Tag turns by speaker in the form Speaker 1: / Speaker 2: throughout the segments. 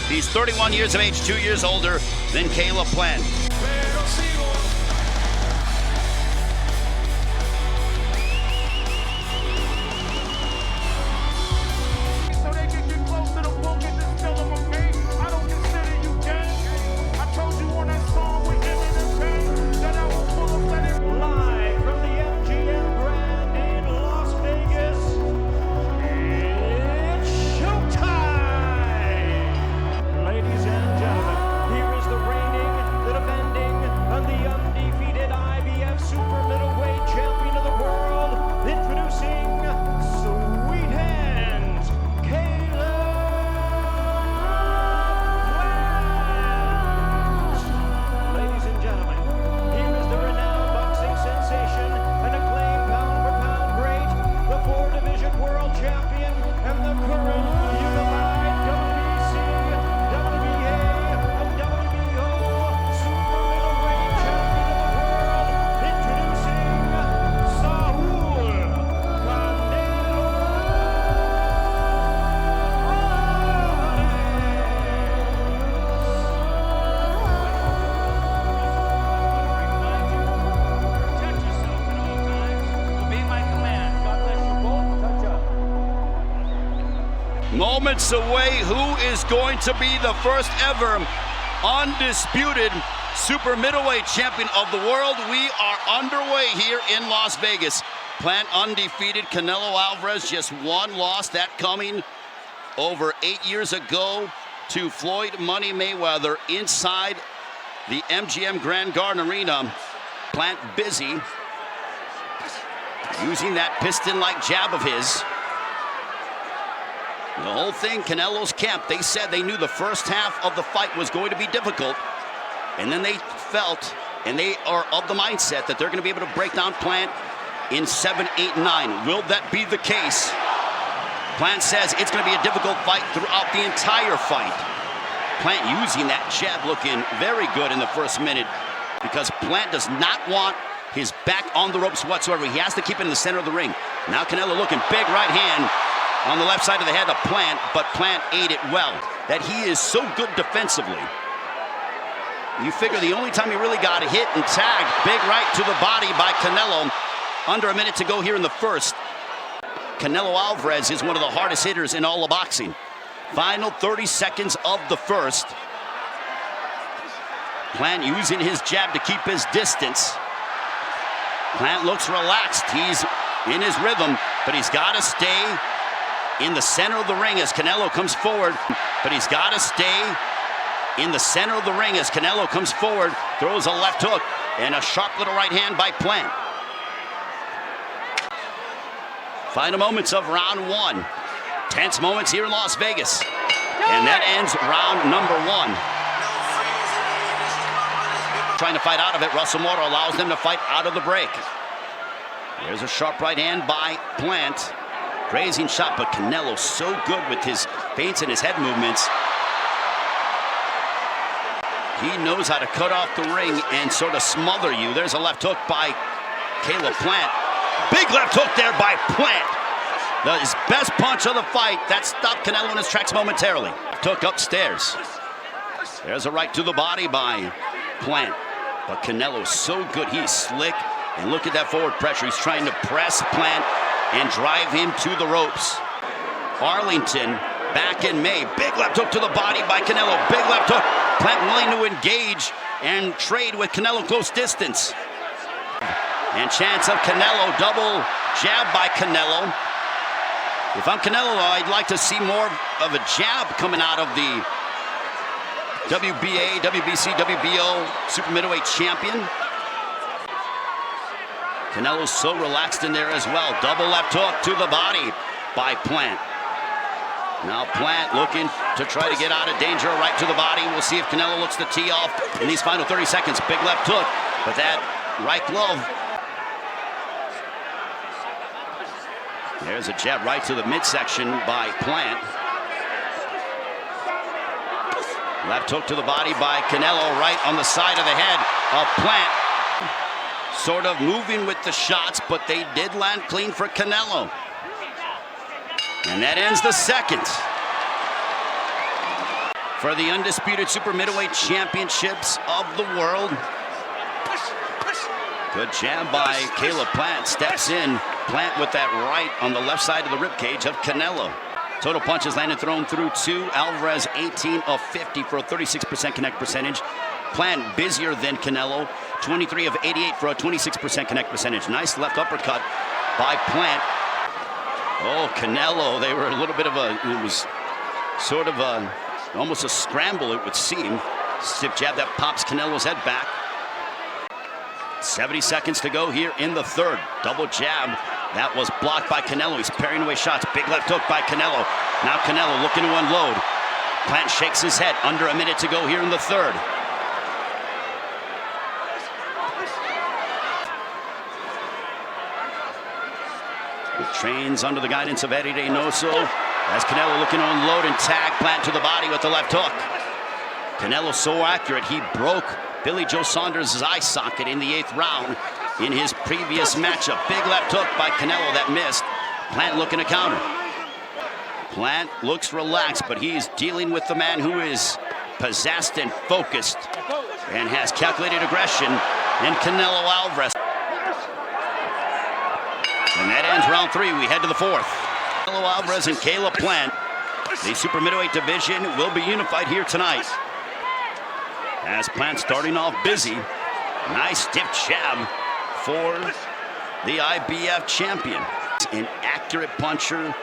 Speaker 1: He's 31 years of age, 2 years older than Caleb Plant.
Speaker 2: Live from the MGM Grand in Las Vegas, it's showtime! Ladies and gentlemen, here is the reigning, the defending, and the undefeated IBF super middleweight champion of the world, introducing Sweet Hands, Canelo Álvarez. Ladies and gentlemen, here is the renowned boxing sensation and acclaimed pound-for-pound great, the four-division world champion, and the current unified WBC, WBA, and WBO super middleweight champion of the world, introducing Saul Canelo Protect yourself at all times. Obey my command. God bless you both. Touch up.
Speaker 1: Moments away, who is going to be the first ever undisputed super middleweight champion of the world? We are underway here in Las Vegas. Plant undefeated, Canelo Álvarez just one loss, that coming over 8 years ago to Floyd Money Mayweather inside the MGM Grand Garden Arena. Plant busy using that piston-like jab of his. The whole thing, Canelo's camp, they said they knew the first half of the fight was going to be difficult. And then they felt, and they are of the mindset that they're going to be able to break down Plant in 7, 8, 9. Will that be the case? Plant says it's going to be a difficult fight throughout the entire fight. Plant using that jab, looking very good in the first minute, because Plant does not want his back on the ropes whatsoever. He has to keep it in the center of the ring. Now Canelo looking, big right hand on the left side of the head of Plant, but Plant ate it well. That he is so good defensively. You figure the only time he really got hit and tagged, big right to the body by Canelo. Under a minute to go here in the first. Canelo Álvarez is one of the hardest hitters in all of boxing. Final 30 seconds of the first. Plant using his jab to keep his distance. Plant looks relaxed. He's in his rhythm, but he's got to stay in the center of the ring as Canelo comes forward. But he's got to stay in the center of the ring as Canelo comes forward, throws a left hook, and a sharp little right hand by Plant. Final moments of round one. Tense moments here in Las Vegas. And that ends round number one. Trying to fight out of it, Russell Moore allows them to fight out of the break. There's a sharp right hand by Plant. Grazing shot, but Canelo so good with his feints and his head movements. He knows how to cut off the ring and sort of smother you. There's a left hook by Caleb Plant. Big left hook there by Plant. His best punch of the fight. That stopped Canelo in his tracks momentarily. Took upstairs. There's a right to the body by Plant. But Canelo's so good. He's slick. And look at that forward pressure. He's trying to press Plant and drive him to the ropes. Arlington back in May. Big left hook to the body by Canelo. Big left hook. Plant willing to engage and trade with Canelo close distance. And chance of Canelo, double jab by Canelo. If I'm Canelo, I'd like to see more of a jab coming out of the WBA, WBC, WBO super middleweight champion. Canelo's so relaxed in there as well. Double left hook to the body by Plant. Now Plant looking to try to get out of danger, right to the body. We'll see if Canelo looks to tee off in these final 30 seconds. Big left hook, but that right glove. There's a jab right to the midsection by Plant. Left hook to the body by Canelo, right on the side of the head of Plant. Sort of moving with the shots, but they did land clean for Canelo. And that ends the second. for the undisputed super middleweight championships of the world. Good jab by Caleb Plant. Steps in. Plant with that right on the left side of the ribcage of Canelo. Total punches landed thrown through 2. Alvarez 18 of 50 for a 36% connect percentage. Plant busier than Canelo. 23 of 88 for a 26% connect percentage. Nice left uppercut by Plant. Oh, Canelo, they were a little bit of a, it was sort of a, almost a scramble, it would seem. Stiff jab that pops Canelo's head back. 70 seconds to go here in the third. Double jab. That was blocked by Canelo. He's parrying away shots. Big left hook by Canelo. Now Canelo looking to unload. Plant shakes his head. Under a minute to go here in the third. He trains under the guidance of Eddie Reynoso. As Canelo looking to unload and tag Plant to the body with the left hook. Canelo so accurate, he broke Billy Joe Saunders' eye socket in the 8th round in his previous matchup. Big left hook by Canelo that missed. Plant looking to counter. Plant looks relaxed, but he's dealing with the man who is possessed and focused and has calculated aggression in Canelo Álvarez. And that ends round 3. We head to the 4th. Canelo Álvarez and Caleb Plant. The super middleweight division will be unified here tonight. As Plant starting off busy. Nice stiff jab for the IBF champion. An accurate puncher.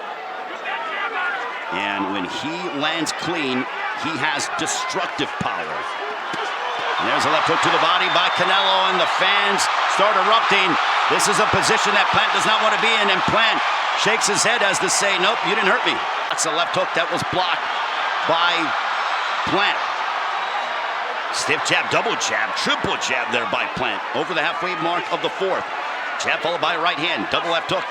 Speaker 1: And when he lands clean, he has destructive power. And there's a left hook to the body by Canelo, and the fans start erupting. This is a position that Plant does not want to be in, and Plant shakes his head as to say, nope, you didn't hurt me. That's a left hook that was blocked by Plant. Stiff jab, double jab, triple jab there by Plant. Over the halfway mark of the 4th. Jab followed by a right hand, double left hook.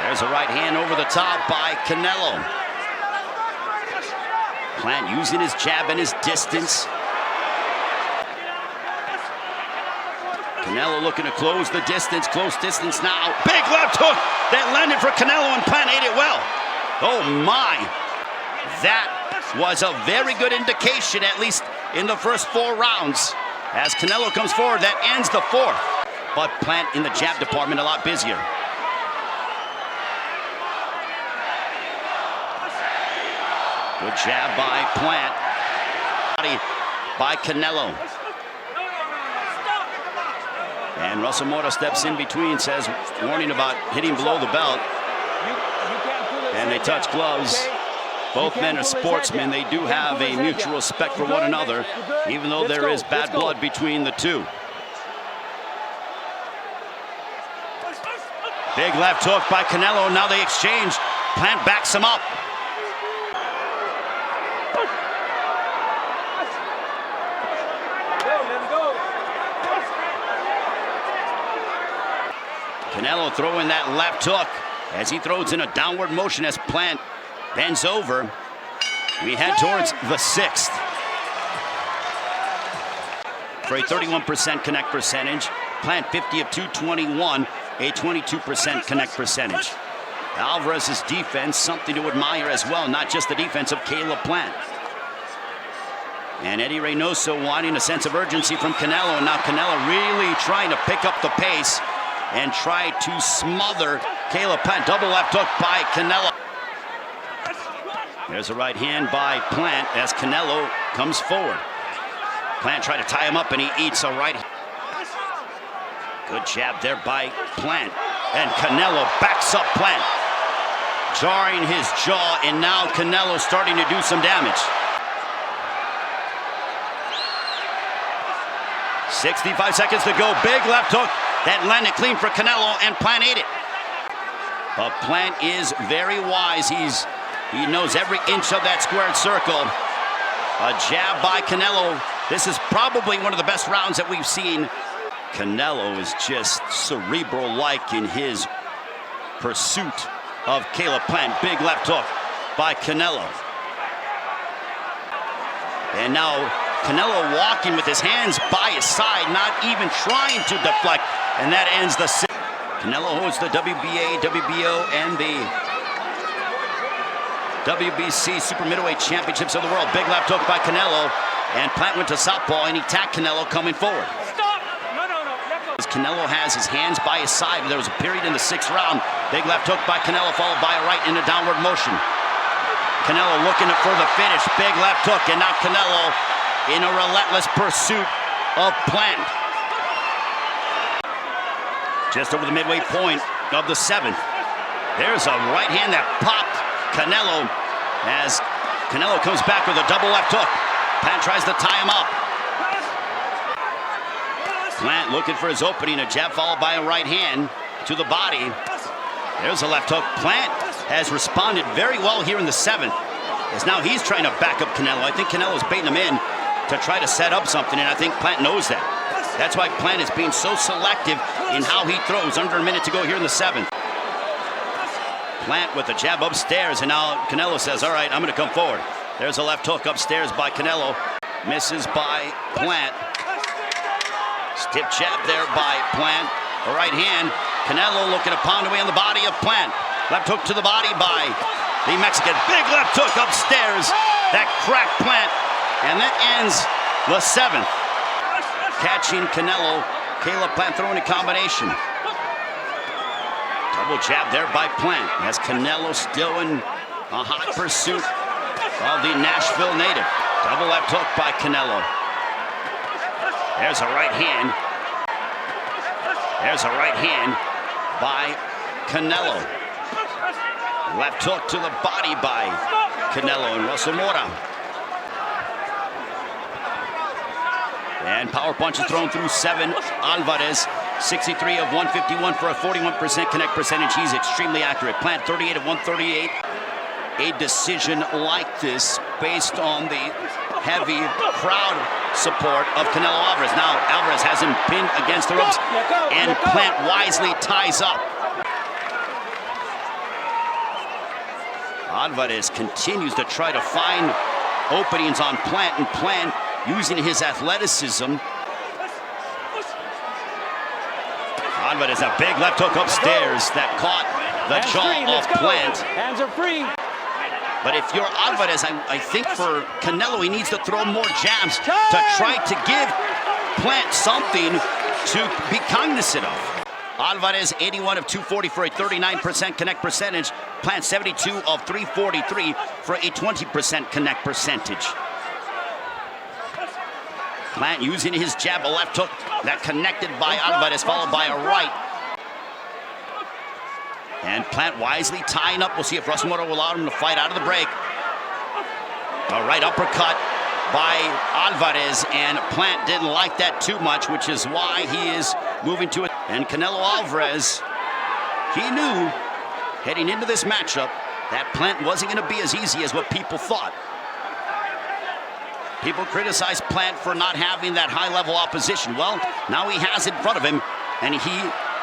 Speaker 1: There's a right hand over the top by Canelo. Plant using his jab and his distance. Canelo looking to close the distance, close distance now. Big left hook that landed for Canelo, and Plant ate it well. Oh my, that was a very good indication, at least in the first 4 rounds. As Canelo comes forward, that ends the 4th. But Plant in the jab department a lot busier. Good jab by Plant. Body by Canelo. And Russell Mota steps in between, says, warning about hitting below the belt. And they touch gloves. Both men are sportsmen. They do have a mutual respect for one another, even though there is bad blood between the two. Big left hook by Canelo. Now they exchange. Plant backs him up. Canelo throwing that left hook as he throws in a downward motion as Plant bends over. We head towards the 6th. For a 31% connect percentage. Plant 50 of 221, a 22% connect percentage. Alvarez's defense, something to admire as well, not just the defense of Caleb Plant. And Eddie Reynoso wanting a sense of urgency from Canelo, and now Canelo really trying to pick up the pace and try to smother Caleb Plant. Double left hook by Canelo. There's a right hand by Plant as Canelo comes forward. Plant tried to tie him up, and he eats a right. Good jab there by Plant. And Canelo backs up Plant, jarring his jaw, and now Canelo starting to do some damage. 65 seconds to go. Big left hook that landed clean for Canelo, and Plant ate it. But Plant is very wise. He knows every inch of that squared circle. A jab by Canelo. This is probably one of the best rounds that we've seen. Canelo is just cerebral-like in his pursuit of Caleb Plant. Big left hook by Canelo. And now Canelo walking with his hands by his side, not even trying to deflect. And that ends the 6th. Canelo holds the WBA, WBO, and the WBC Super Middleweight Championships of the World. Big left hook by Canelo, and Plant went to southpaw, and he tacked Canelo coming forward.
Speaker 2: Stop! No.
Speaker 1: As Canelo has his hands by his side, there was a period in the 6th round. Big left hook by Canelo, followed by a right in a downward motion. Canelo looking for the finish. Big left hook, and now Canelo in a relentless pursuit of Plant. Just over the midway point of the 7th. There's a right hand that popped Canelo as Canelo comes back with a double left hook. Plant tries to tie him up. Plant looking for his opening, a jab followed by a right hand to the body. There's a left hook. Plant has responded very well here in the 7th, as now he's trying to back up Canelo. I think Canelo's baiting him in to try to set up something, and I think Plant knows that. That's why Plant is being so selective in how he throws. Under a minute to go here in the 7th. Plant with a jab upstairs, and now Canelo says, all right, I'm going to come forward. There's a left hook upstairs by Canelo. Misses by Plant. Stiff jab there by Plant. A right hand. Canelo looking to pound away on the body of Plant. Left hook to the body by the Mexican. Big left hook upstairs. That cracked Plant. And that ends the 7th. Catching Canelo. Caleb Plant throwing a combination. Double jab there by Plant, as Canelo still in a hot pursuit of the Nashville native. Double left hook by Canelo. There's a right hand. There's a right hand by Canelo. Left hook to the body by Canelo and Russell Mora. And power punches thrown through 7. Alvarez, 63 of 151 for a 41% connect percentage. He's extremely accurate. Plant 38 of 138. A decision like this based on the heavy crowd support of Canelo Alvarez. Now Alvarez has him pinned against the ropes, and Plant wisely ties up. Alvarez continues to try to find openings on Plant, and Plant using his athleticism. Alvarez, a big left hook upstairs that caught the jaw of Plant.
Speaker 2: Hands are free.
Speaker 1: But if you're Alvarez, I think for Canelo, he needs to throw more jabs to try to give Plant something to be cognizant of. Alvarez, 81 of 240 for a 39% connect percentage. Plant, 72 of 343 for a 20% connect percentage. Plant using his jab, a left hook that connected by Alvarez, followed by a right. And Plant wisely tying up. We'll see if Russell Mora will allow him to fight out of the break. A right uppercut by Alvarez, and Plant didn't like that too much, which is why he is moving to it. And Canelo Alvarez, he knew heading into this matchup that Plant wasn't going to be as easy as what people thought. People criticize Plant for not having that high-level opposition. Well, now he has it in front of him, and he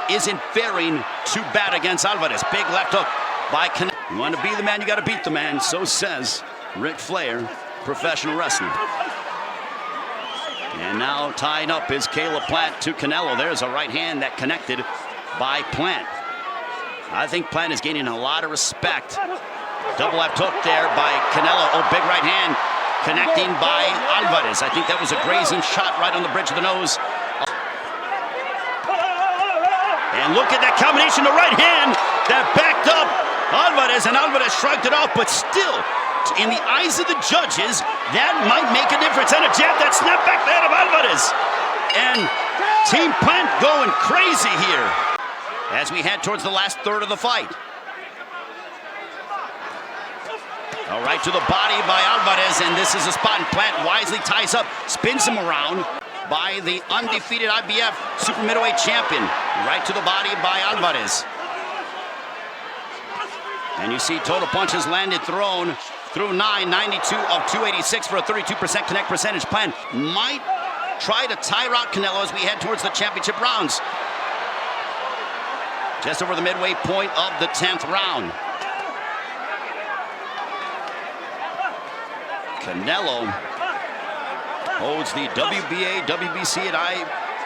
Speaker 1: isn't faring too bad against Alvarez. Big left hook by Canelo. You want to be the man, you got to beat the man. So says Ric Flair, professional wrestler. And now tying up is Caleb Plant to Canelo. There's a right hand that connected by Plant. I think Plant is gaining a lot of respect. Double left hook there by Canelo. Oh, big right hand connecting by Alvarez. I think that was a grazing shot right on the bridge of the nose. And look at that combination, the right hand that backed up Alvarez, and Alvarez shrugged it off, but still, in the eyes of the judges, that might make a difference. And a jab that snapped back there of Alvarez. And Team Plant going crazy here as we head towards the last third of the fight. All right, to the body by Alvarez, and this is a spot, and Plant wisely ties up, spins him around by the undefeated IBF Super Middleweight champion. Right to the body by Alvarez. And you see total punches landed thrown through 9, 92 of 286 for a 32% connect percentage. Plant might try to tire out Canelo as we head towards the championship rounds. Just over the midway point of the 10th round. Canelo holds the WBA, WBC,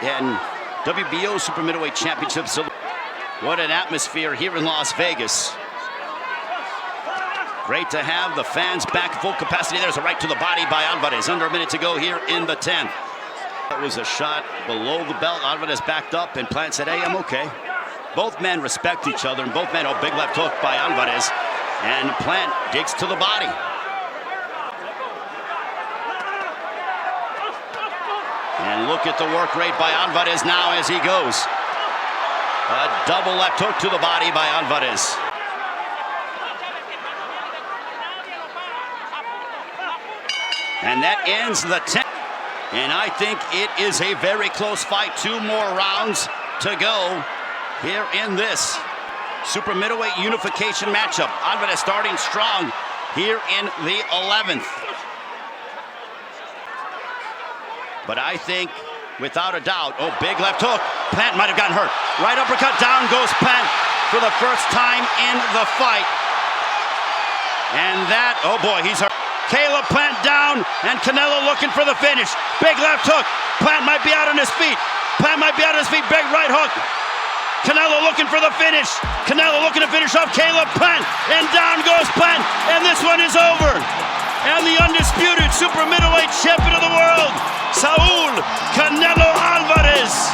Speaker 1: and WBO Super Middleweight Championships. What an atmosphere here in Las Vegas. Great to have the fans back full capacity. There's a right to the body by Álvarez. Under a minute to go here in the 10th. That was a shot below the belt. Álvarez backed up, and Plant said, hey, I'm okay. Both men respect each other, and both men, big left hook by Álvarez. And Plant digs to the body. And look at the work rate by Álvarez now as he goes. A double left hook to the body by Álvarez. And that ends the 10th. And I think it is a very close fight. 2 more rounds to go here in this super middleweight unification matchup. Álvarez starting strong here in the 11th. But I think, without a doubt, big left hook. Plant might have gotten hurt. Right uppercut, down goes Plant for the first time in the fight. And that, oh boy, he's hurt. Caleb Plant down, and Canelo looking for the finish. Big left hook. Plant might be out on his feet. Plant might be out on his feet. Big right hook. Canelo looking for the finish. Canelo looking to finish off Caleb Plant, and down goes Plant, and this one is over. And the undisputed super middleweight champion of the world, Saúl Canelo Álvarez,